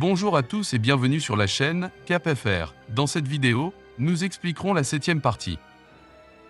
Bonjour à tous et bienvenue sur la chaîne CapFR. Dans cette vidéo, nous expliquerons la 7e partie.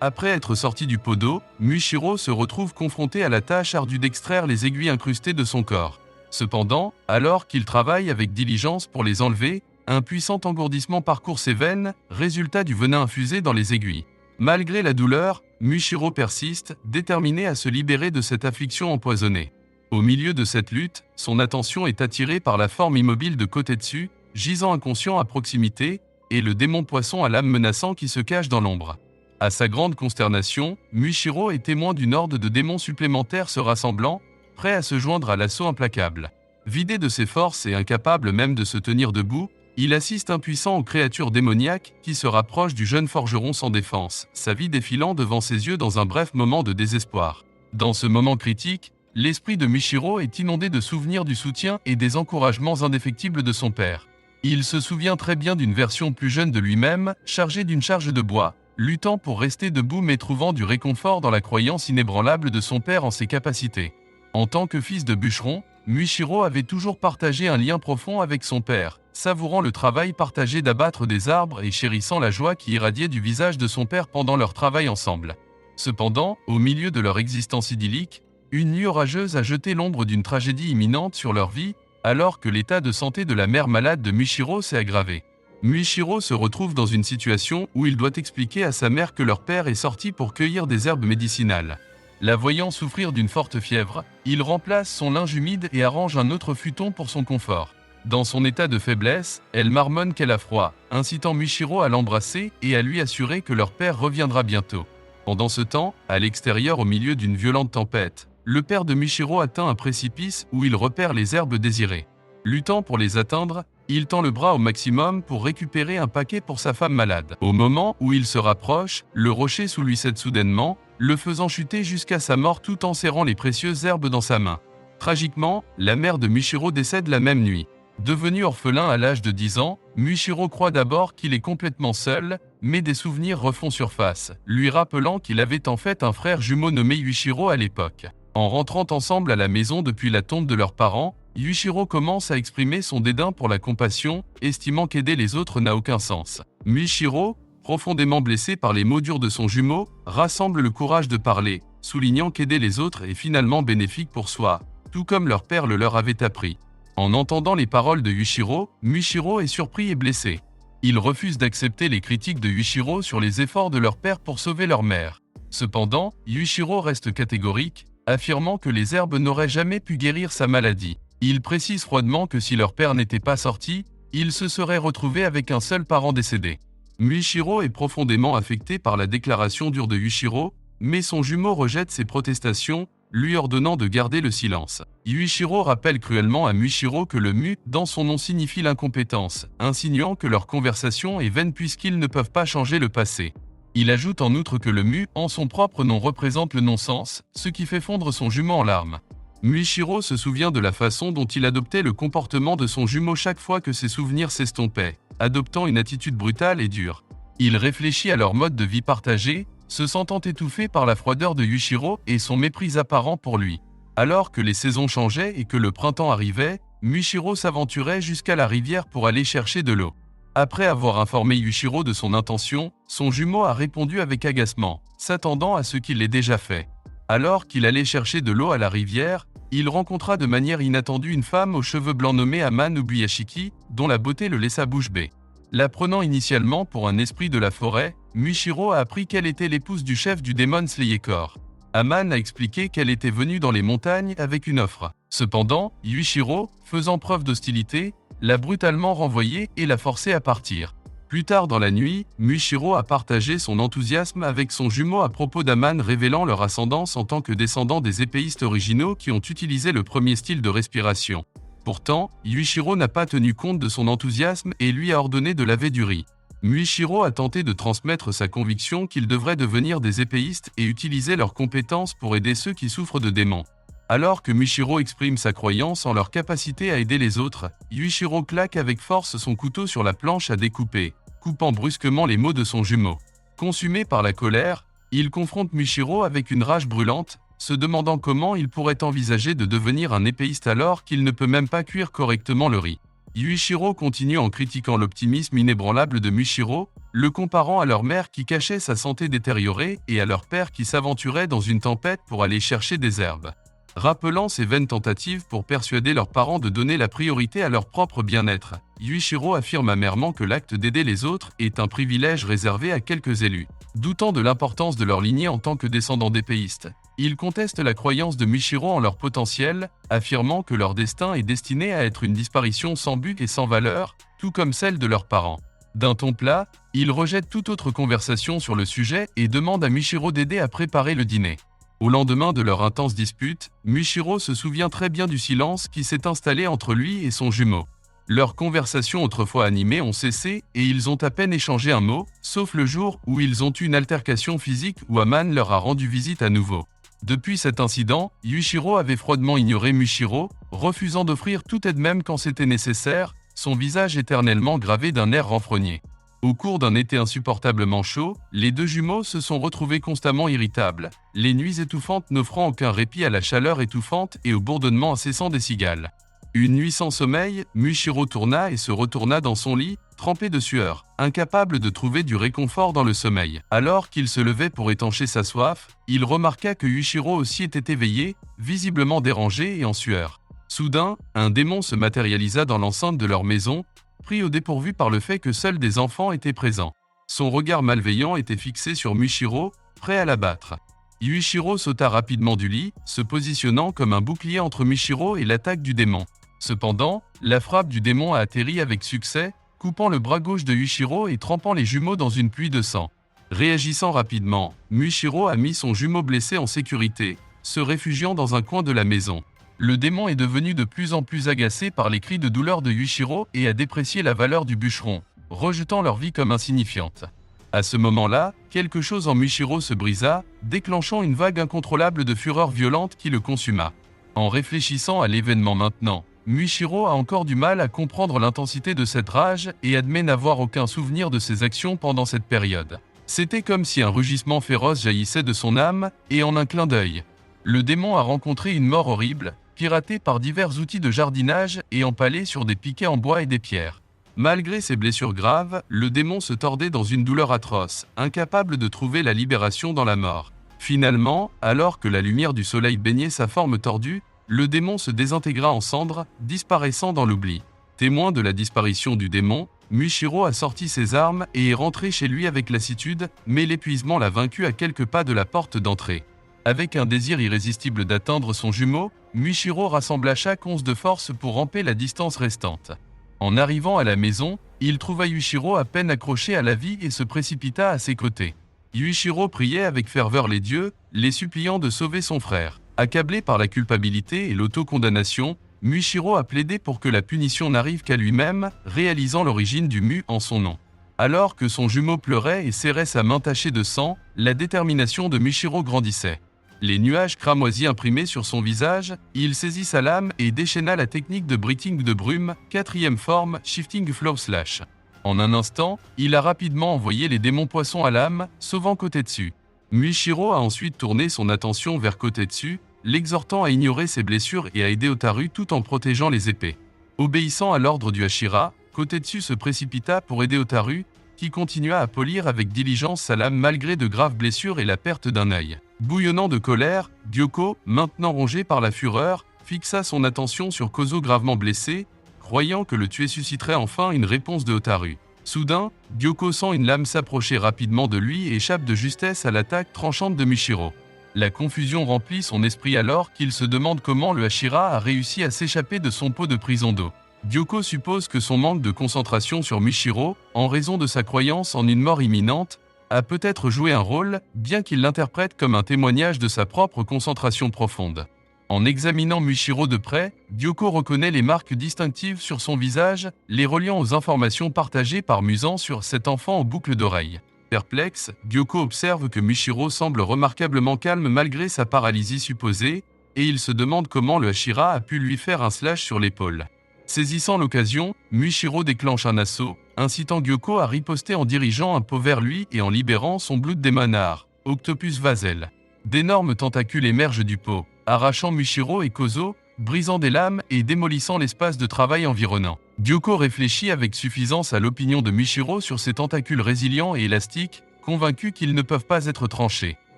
Après être sorti du pot d'eau, Muichiro se retrouve confronté à la tâche ardue d'extraire les aiguilles incrustées de son corps. Cependant, alors qu'il travaille avec diligence pour les enlever, un puissant engourdissement parcourt ses veines, résultat du venin infusé dans les aiguilles. Malgré la douleur, Muichiro persiste, déterminé à se libérer de cette affliction empoisonnée. Au milieu de cette lutte, son attention est attirée par la forme immobile de Kotetsu, gisant inconscient à proximité, et le démon poisson à l'âme menaçant qui se cache dans l'ombre. À sa grande consternation, Muichiro est témoin d'une horde de démons supplémentaires se rassemblant, prêts à se joindre à l'assaut implacable. Vidé de ses forces et incapable même de se tenir debout, il assiste impuissant aux créatures démoniaques qui se rapprochent du jeune forgeron sans défense, sa vie défilant devant ses yeux dans un bref moment de désespoir. Dans ce moment critique, l'esprit de Muichiro est inondé de souvenirs du soutien et des encouragements indéfectibles de son père. Il se souvient très bien d'une version plus jeune de lui-même, chargée d'une charge de bois, luttant pour rester debout mais trouvant du réconfort dans la croyance inébranlable de son père en ses capacités. En tant que fils de bûcheron, Muichiro avait toujours partagé un lien profond avec son père, savourant le travail partagé d'abattre des arbres et chérissant la joie qui irradiait du visage de son père pendant leur travail ensemble. Cependant, au milieu de leur existence idyllique, une nuit orageuse a jeté l'ombre d'une tragédie imminente sur leur vie, alors que l'état de santé de la mère malade de Muichiro s'est aggravé. Muichiro se retrouve dans une situation où il doit expliquer à sa mère que leur père est sorti pour cueillir des herbes médicinales. La voyant souffrir d'une forte fièvre, il remplace son linge humide et arrange un autre futon pour son confort. Dans son état de faiblesse, elle marmonne qu'elle a froid, incitant Muichiro à l'embrasser et à lui assurer que leur père reviendra bientôt. Pendant ce temps, à l'extérieur au milieu d'une violente tempête, le père de Muichiro atteint un précipice où il repère les herbes désirées. Luttant pour les atteindre, il tend le bras au maximum pour récupérer un paquet pour sa femme malade. Au moment où il se rapproche, le rocher sous lui cède soudainement, le faisant chuter jusqu'à sa mort tout en serrant les précieuses herbes dans sa main. Tragiquement, la mère de Muichiro décède la même nuit. Devenu orphelin à l'âge de 10 ans, Muichiro croit d'abord qu'il est complètement seul, mais des souvenirs refont surface, lui rappelant qu'il avait en fait un frère jumeau nommé Yuichiro à l'époque. En rentrant ensemble à la maison depuis la tombe de leurs parents, Yuichiro commence à exprimer son dédain pour la compassion, estimant qu'aider les autres n'a aucun sens. Muichiro, profondément blessé par les mots durs de son jumeau, rassemble le courage de parler, soulignant qu'aider les autres est finalement bénéfique pour soi, tout comme leur père le leur avait appris. En entendant les paroles de Yuichiro, Muichiro est surpris et blessé. Il refuse d'accepter les critiques de Yuichiro sur les efforts de leur père pour sauver leur mère. Cependant, Yuichiro reste catégorique, affirmant que les herbes n'auraient jamais pu guérir sa maladie. Il précise froidement que si leur père n'était pas sorti, il se serait retrouvé avec un seul parent décédé. Muichiro est profondément affecté par la déclaration dure de Yuichiro, mais son jumeau rejette ses protestations, lui ordonnant de garder le silence. Yuichiro rappelle cruellement à Muichiro que le mu dans son nom signifie l'incompétence, insinuant que leur conversation est vaine puisqu'ils ne peuvent pas changer le passé. Il ajoute en outre que le mu en son propre nom représente le non-sens, ce qui fait fondre son jumeau en larmes. Muichiro se souvient de la façon dont il adoptait le comportement de son jumeau chaque fois que ses souvenirs s'estompaient, adoptant une attitude brutale et dure. Il réfléchit à leur mode de vie partagé, se sentant étouffé par la froideur de Yuichiro et son mépris apparent pour lui. Alors que les saisons changeaient et que le printemps arrivait, Muichiro s'aventurait jusqu'à la rivière pour aller chercher de l'eau. Après avoir informé Yuichiro de son intention, son jumeau a répondu avec agacement, s'attendant à ce qu'il ait déjà fait. Alors qu'il allait chercher de l'eau à la rivière, il rencontra de manière inattendue une femme aux cheveux blancs nommée Aman Ubuyashiki, dont la beauté le laissa bouche bée. La prenant initialement pour un esprit de la forêt, Muichiro a appris qu'elle était l'épouse du chef du Demon Slayer Corps. Aman a expliqué qu'elle était venue dans les montagnes avec une offre. Cependant, Yuichiro, faisant preuve d'hostilité, l'a brutalement renvoyée et l'a forcée à partir. Plus tard dans la nuit, Muichiro a partagé son enthousiasme avec son jumeau à propos d'Aman, révélant leur ascendance en tant que descendants des épéistes originaux qui ont utilisé le premier style de respiration. Pourtant, Yuichiro n'a pas tenu compte de son enthousiasme et lui a ordonné de laver du riz. Muichiro a tenté de transmettre sa conviction qu'ils devraient devenir des épéistes et utiliser leurs compétences pour aider ceux qui souffrent de démons. Alors que Muichiro exprime sa croyance en leur capacité à aider les autres, Yuichiro claque avec force son couteau sur la planche à découper, coupant brusquement les mots de son jumeau. Consumé par la colère, il confronte Muichiro avec une rage brûlante, se demandant comment il pourrait envisager de devenir un épéiste alors qu'il ne peut même pas cuire correctement le riz. Yuichiro continue en critiquant l'optimisme inébranlable de Mushiro, le comparant à leur mère qui cachait sa santé détériorée et à leur père qui s'aventurait dans une tempête pour aller chercher des herbes. Rappelant ses vaines tentatives pour persuader leurs parents de donner la priorité à leur propre bien-être, Yuichiro affirme amèrement que l'acte d'aider les autres est un privilège réservé à quelques élus. Doutant de l'importance de leur lignée en tant que descendants d'épéistes, il conteste la croyance de Mushiro en leur potentiel, affirmant que leur destin est destiné à être une disparition sans but et sans valeur, tout comme celle de leurs parents. D'un ton plat, il rejette toute autre conversation sur le sujet et demande à Mushiro d'aider à préparer le dîner. Au lendemain de leur intense dispute, Mushiro se souvient très bien du silence qui s'est installé entre lui et son jumeau. Leurs conversations autrefois animées ont cessé et ils ont à peine échangé un mot, sauf le jour où ils ont eu une altercation physique où Aman leur a rendu visite à nouveau. Depuis cet incident, Yuichiro avait froidement ignoré Mushiro, refusant d'offrir toute aide même quand c'était nécessaire, son visage éternellement gravé d'un air renfrogné. Au cours d'un été insupportablement chaud, les deux jumeaux se sont retrouvés constamment irritables, les nuits étouffantes n'offrant aucun répit à la chaleur étouffante et au bourdonnement incessant des cigales. Une nuit sans sommeil, Mushiro tourna et se retourna dans son lit, trempé de sueur, incapable de trouver du réconfort dans le sommeil. Alors qu'il se levait pour étancher sa soif, il remarqua que Yuichiro aussi était éveillé, visiblement dérangé et en sueur. Soudain, un démon se matérialisa dans l'enceinte de leur maison, pris au dépourvu par le fait que seuls des enfants étaient présents. Son regard malveillant était fixé sur Mushiro, prêt à l'abattre. Yuichiro sauta rapidement du lit, se positionnant comme un bouclier entre Mushiro et l'attaque du démon. Cependant, la frappe du démon a atterri avec succès, coupant le bras gauche de Yuichiro et trempant les jumeaux dans une pluie de sang. Réagissant rapidement, Mushiro a mis son jumeau blessé en sécurité, se réfugiant dans un coin de la maison. Le démon est devenu de plus en plus agacé par les cris de douleur de Yuichiro et a déprécié la valeur du bûcheron, rejetant leur vie comme insignifiante. À ce moment-là, quelque chose en Mushiro se brisa, déclenchant une vague incontrôlable de fureur violente qui le consuma. En réfléchissant à l'événement maintenant, Mushiro a encore du mal à comprendre l'intensité de cette rage et admet n'avoir aucun souvenir de ses actions pendant cette période. C'était comme si un rugissement féroce jaillissait de son âme, et en un clin d'œil, le démon a rencontré une mort horrible, piraté par divers outils de jardinage et empalé sur des piquets en bois et des pierres. Malgré ses blessures graves, le démon se tordait dans une douleur atroce, incapable de trouver la libération dans la mort. Finalement, alors que la lumière du soleil baignait sa forme tordue, le démon se désintégra en cendres, disparaissant dans l'oubli. Témoin de la disparition du démon, Mushiro a sorti ses armes et est rentré chez lui avec lassitude, mais l'épuisement l'a vaincu à quelques pas de la porte d'entrée. Avec un désir irrésistible d'atteindre son jumeau, Mushiro rassembla chaque once de force pour ramper la distance restante. En arrivant à la maison, il trouva Yuichiro à peine accroché à la vie et se précipita à ses côtés. Yuichiro priait avec ferveur les dieux, les suppliant de sauver son frère. Accablé par la culpabilité et l'autocondamnation, Mushiro a plaidé pour que la punition n'arrive qu'à lui-même, réalisant l'origine du mu en son nom. Alors que son jumeau pleurait et serrait sa main tachée de sang, la détermination de Mushiro grandissait. Les nuages cramoisis imprimés sur son visage, il saisit sa lame et déchaîna la technique de breathing de brume, 4e forme, Shifting Flow Slash. En un instant, il a rapidement envoyé les démons poissons à l'âme, sauvant Kotetsu. Mushiro a ensuite tourné son attention vers Kotetsu, l'exhortant à ignorer ses blessures et à aider Otaru tout en protégeant les épées. Obéissant à l'ordre du Hashira, Kotetsu se précipita pour aider Otaru, qui continua à polir avec diligence sa lame malgré de graves blessures et la perte d'un œil. Bouillonnant de colère, Gyoko, maintenant rongé par la fureur, fixa son attention sur Kozo gravement blessé, croyant que le tuer susciterait enfin une réponse de Otaru. Soudain, Gyoko sent une lame s'approcher rapidement de lui et échappe de justesse à l'attaque tranchante de Mushiro. La confusion remplit son esprit alors qu'il se demande comment le Hashira a réussi à s'échapper de son pot de prison d'eau. Gyoko suppose que son manque de concentration sur Mushiro, en raison de sa croyance en une mort imminente, a peut-être joué un rôle, bien qu'il l'interprète comme un témoignage de sa propre concentration profonde. En examinant Mushiro de près, Gyoko reconnaît les marques distinctives sur son visage, les reliant aux informations partagées par Muzan sur cet enfant aux boucles d'oreilles. Perplexe, Gyoko observe que Mushiro semble remarquablement calme malgré sa paralysie supposée, et il se demande comment le Hashira a pu lui faire un slash sur l'épaule. Saisissant l'occasion, Mushiro déclenche un assaut, incitant Gyoko à riposter en dirigeant un pot vers lui et en libérant son Blood Demonar, Octopus Vazel. D'énormes tentacules émergent du pot, arrachant Mushiro et Kozo, brisant des lames et démolissant l'espace de travail environnant. Gyoko réfléchit avec suffisance à l'opinion de Michiro sur ses tentacules résilients et élastiques, convaincu qu'ils ne peuvent pas être tranchés.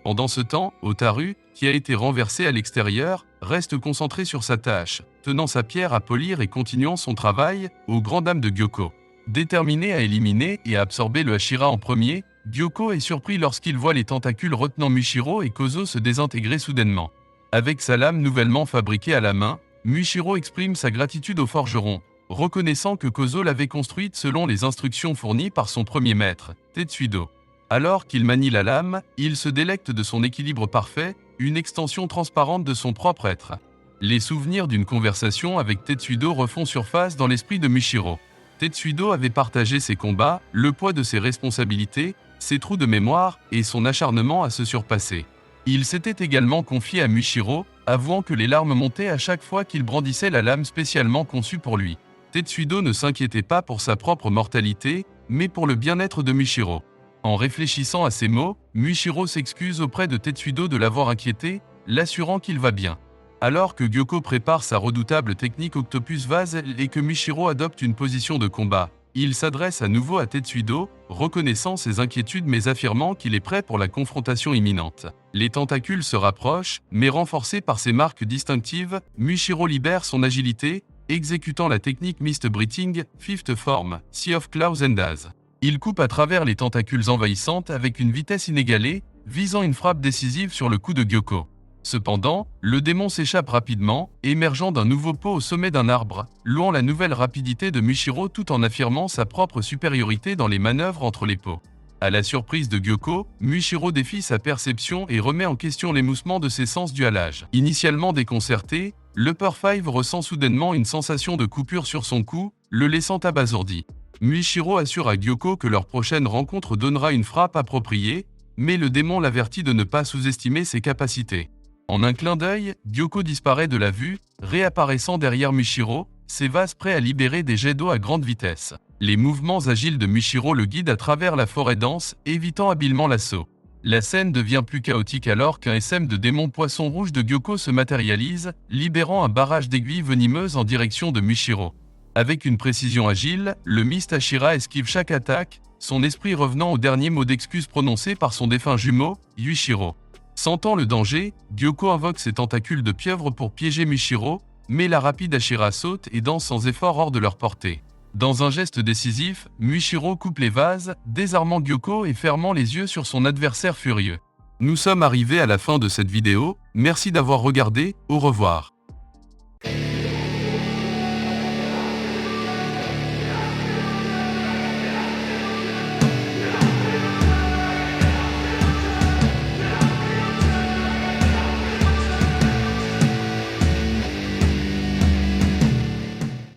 Pendant ce temps, Otaru, qui a été renversé à l'extérieur, reste concentré sur sa tâche, tenant sa pierre à polir et continuant son travail, aux grandes dames de Gyoko. Déterminé à éliminer et à absorber le Hashira en premier, Gyoko est surpris lorsqu'il voit les tentacules retenant Michiro et Kozo se désintégrer soudainement. Avec sa lame nouvellement fabriquée à la main, Michiro exprime sa gratitude au forgeron, reconnaissant que Kozo l'avait construite selon les instructions fournies par son premier maître, Tetsudo. Alors qu'il manie la lame, il se délecte de son équilibre parfait, une extension transparente de son propre être. Les souvenirs d'une conversation avec Tetsudo refont surface dans l'esprit de Michiro. Tetsudo avait partagé ses combats, le poids de ses responsabilités, ses trous de mémoire et son acharnement à se surpasser. Il s'était également confié à Michiro, avouant que les larmes montaient à chaque fois qu'il brandissait la lame spécialement conçue pour lui. Tetsudo ne s'inquiétait pas pour sa propre mortalité, mais pour le bien-être de Michiro. En réfléchissant à ces mots, Michiro s'excuse auprès de Tetsudo de l'avoir inquiété, l'assurant qu'il va bien. Alors que Gyoko prépare sa redoutable technique Octopus Vase et que Michiro adopte une position de combat, il s'adresse à nouveau à Tetsudo, reconnaissant ses inquiétudes mais affirmant qu'il est prêt pour la confrontation imminente. Les tentacules se rapprochent, mais renforcés par ses marques distinctives, Michiro libère son agilité, exécutant la technique Mist Breathing, Fifth Form, Sea of Clouds and Haze. Il coupe à travers les tentacules envahissantes avec une vitesse inégalée, visant une frappe décisive sur le cou de Gyoko. Cependant, le démon s'échappe rapidement, émergeant d'un nouveau pot au sommet d'un arbre, louant la nouvelle rapidité de Michiro tout en affirmant sa propre supériorité dans les manœuvres entre les pots. À la surprise de Gyoko, Michiro défie sa perception et remet en question l'émoussement de ses sens dus à l'âge. Initialement déconcerté, l'Upper Five ressent soudainement une sensation de coupure sur son cou, le laissant abasourdi. Michiro assure à Gyoko que leur prochaine rencontre donnera une frappe appropriée, mais le démon l'avertit de ne pas sous-estimer ses capacités. En un clin d'œil, Gyoko disparaît de la vue, réapparaissant derrière Michiro, ses vases prêts à libérer des jets d'eau à grande vitesse. Les mouvements agiles de Michiro le guident à travers la forêt dense, évitant habilement l'assaut. La scène devient plus chaotique alors qu'un SM de démon poisson rouge de Gyoko se matérialise, libérant un barrage d'aiguilles venimeuses en direction de Michiro. Avec une précision agile, le Mist Hashira esquive chaque attaque, son esprit revenant au dernier mot d'excuse prononcé par son défunt jumeau, Yuichiro. Sentant le danger, Gyoko invoque ses tentacules de pieuvre pour piéger Michiro, mais la rapide Hashira saute et danse sans effort hors de leur portée. Dans un geste décisif, Michiro coupe les vases, désarmant Gyoko et fermant les yeux sur son adversaire furieux. Nous sommes arrivés à la fin de cette vidéo, merci d'avoir regardé, au revoir.